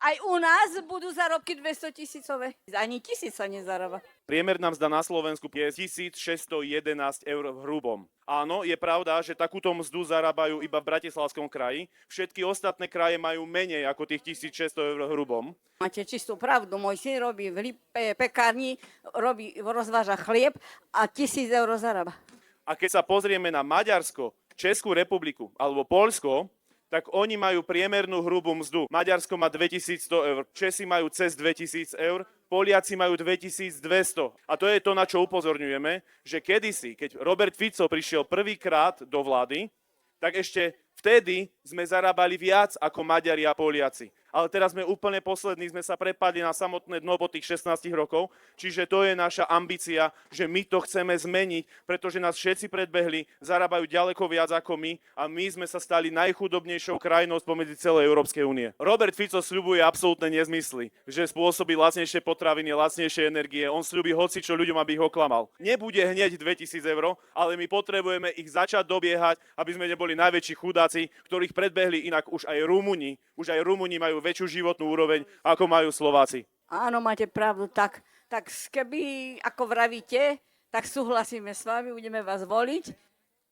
Aj u nás budú zárobky 200 tisícové. Ani 1000 sa nezarába. Priemerná mzda na Slovensku je 1611 eur v hrubom. Áno, je pravda, že takúto mzdu zarábajú iba v Bratislavskom kraji. Všetky ostatné kraje majú menej ako tých 1600 eur v hrubom. Máte čistú pravdu. Môj syn robí v pekárni, rozváža chlieb a 1000 eur zarába. A keď sa pozrieme na Maďarsko, Českú republiku alebo Poľsko, tak oni majú priemernú hrubú mzdu. Maďarsko má 2100 eur, Česi majú cez 2000 eur, Poliaci majú 2200. A to je to, na čo upozorňujeme, že kedysi, keď Robert Fico prišiel prvýkrát do vlády, tak ešte vtedy sme zarábali viac ako Maďari a Poliaci. Ale teraz sme úplne poslední, sme sa prepadli na samotné dno po tých 16 rokov, čiže to je naša ambícia, že my to chceme zmeniť, pretože nás všetci predbehli, zarábajú ďaleko viac ako my a my sme sa stali najchudobnejšou krajinou spomedzi celej Európskej únie. Robert Fico sľubuje absolútne nezmysly, že spôsobí lacnejšie potraviny, lacnejšie energie, on sľubí hocičo ľuďom, aby ich oklamal. Nebude hneď 2000 eur, ale my potrebujeme ich začať dobiehať, aby sme neboli najväčší chudáci, ktorých predbehli inak už aj Rumúni. Už aj Rumúni majú väčšiu životnú úroveň, ako majú Slováci. Áno, máte pravdu. Tak keby, ako vravíte, tak súhlasíme s vami, budeme vás voliť.